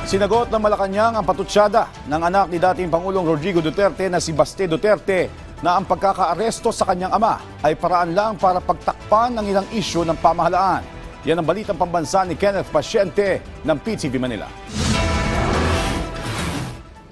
Sinagot ng Malacanang ang patutsada ng anak ni dating Pangulong Rodrigo Duterte na si Baste Duterte na ang pagkakaaresto sa kanyang ama ay paraan lang para pagtakpan ng ilang isyu ng pamahalaan. Yan ang balitang pambansa ni Kenneth Pasyente ng PTV Manila.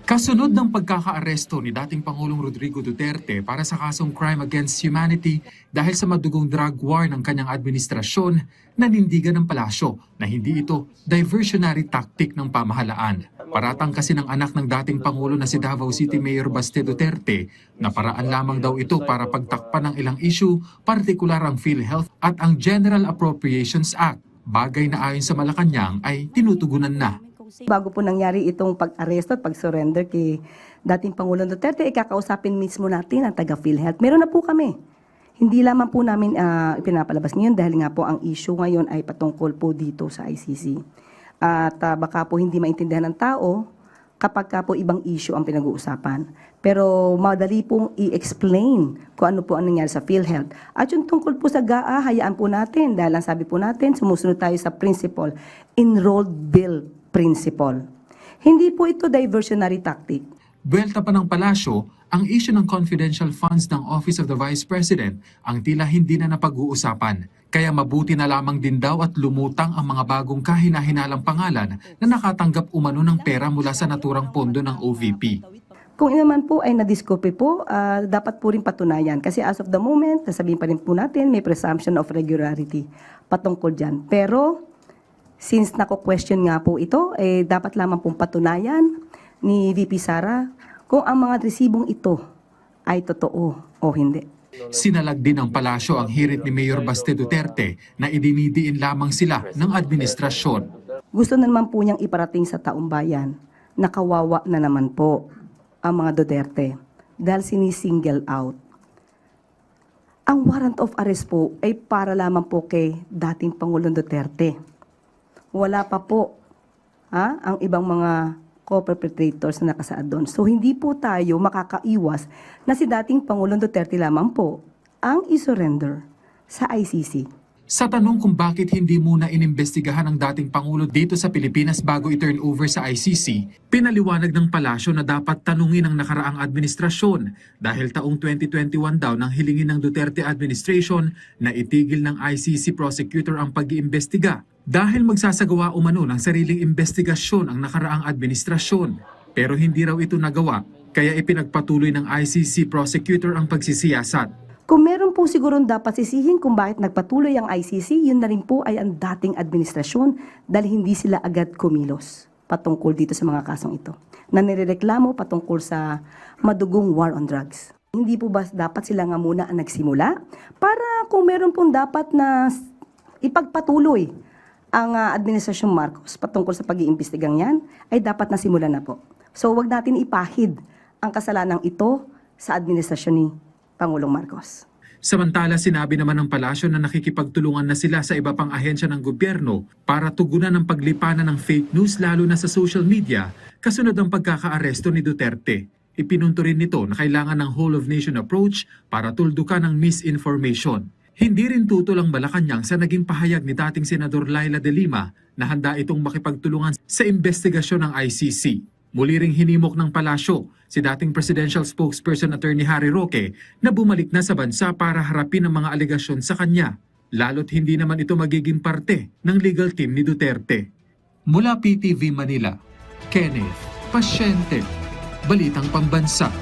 Kasunod ng pagkakaaresto ni dating Pangulong Rodrigo Duterte para sa kasong crime against humanity dahil sa madugong drug war ng kanyang administrasyon, nanindigan ng palasyo na hindi ito diversionary tactic ng pamahalaan. Paratang kasi ng anak ng dating Pangulo na si Davao City Mayor Baste Duterte na paraan lamang daw ito para pagtakpan ng ilang issue, partikular ang PhilHealth at ang General Appropriations Act, bagay na ayon sa Malacanang ay tinutugunan na. Bago po nangyari itong pag-aresto at pag-surrender kay dating Pangulong Duterte, ikakausapin mismo natin ang taga-PhilHealth. Meron na po kami. Hindi lamang po namin pinapalabas ngayon dahil nga po ang issue ngayon ay patungkol po dito sa ICC. At baka po hindi maintindihan ng tao kapag ka po ibang issue ang pinag-uusapan. Pero madali pong i-explain kung ano po ang nangyari sa PhilHealth. At yung tungkol po sa GAA, hayaan po natin dahil ang sabi po natin, sumusunod tayo sa principle, enrolled bill principle. Hindi po ito diversionary tactic. Buwelta pa ng palasyo, ang issue ng confidential funds ng Office of the Vice President ang tila hindi na napag-uusapan. Kaya mabuti na lamang din daw at lumutang ang mga bagong kahina-hinalang pangalan na nakatanggap umano ng pera mula sa naturang pondo ng OVP. Kung naman po ay nadiscover po, dapat po rin patunayan. Kasi as of the moment, nasabihin pa rin po natin, may presumption of regularity patungkol dyan. Pero, since nako-question nga po ito, dapat lamang pong patunayan ni VP Sara kung ang mga resibong ito ay totoo o hindi. Sinalag din ng palasyo ang hirit ni Mayor Baste Duterte na idinidiin lamang sila ng administrasyon. Gusto na naman po niyang iparating sa taong bayan na kawawa na naman po ang mga Duterte dahil sinisingle out. Ang warrant of arrest po ay para lamang po kay dating Pangulong Duterte. Wala pa po ang ibang mga co-perpetrators na nakasaad doon. So hindi po tayo makakaiwas na si dating Pangulong Duterte lamang po ang isurrender sa ICC. Sa tanong kung bakit hindi muna inimbestigahan ang dating Pangulo dito sa Pilipinas bago i-turn over sa ICC, pinaliwanag ng palasyo na dapat tanungin ang nakaraang administrasyon dahil taong 2021 daw nang hilingin ng Duterte administration na itigil ng ICC prosecutor ang pag-iimbestiga dahil magsasagawa umano ng sariling investigasyon ang nakaraang administrasyon. Pero hindi raw ito nagawa, kaya ipinagpatuloy ng ICC prosecutor ang pagsisiyasat. Kung meron po sigurong dapat sisihin kung bakit nagpatuloy ang ICC, yun na rin po ay ang dating administrasyon dahil hindi sila agad kumilos patungkol dito sa mga kasong ito. Na nirereklamo patungkol sa madugong war on drugs. Hindi po ba dapat sila nga muna ang nagsimula? Para kung meron pong dapat na ipagpatuloy ang Administrasyon Marcos patungkol sa pag-iimbestigang yan, ay dapat na simulan na po. So wag natin ipahid ang kasalanang ito sa administrasyon ni Pangulong Marcos. Samantala, sinabi naman ng palasyo na nakikipagtulungan na sila sa iba pang ahensya ng gobyerno para tugunan ang paglipanan ng fake news lalo na sa social media kasunod ng pagkakaaresto ni Duterte. Ipinunto rin nito na kailangan ng whole of nation approach para tuldukan ang misinformation. Hindi rin tutol ang Malacanang sa naging pahayag ni dating Senador Laila de Lima na handa itong makipagtulungan sa investigasyon ng ICC. Muli ring hinimok ng palasyo si dating Presidential Spokesperson Attorney Harry Roque na bumalik na sa bansa para harapin ang mga alegasyon sa kanya, lalo't hindi naman ito magiging parte ng legal team ni Duterte. Mula PTV Manila, Kenneth Pasyente, Balitang Pambansa.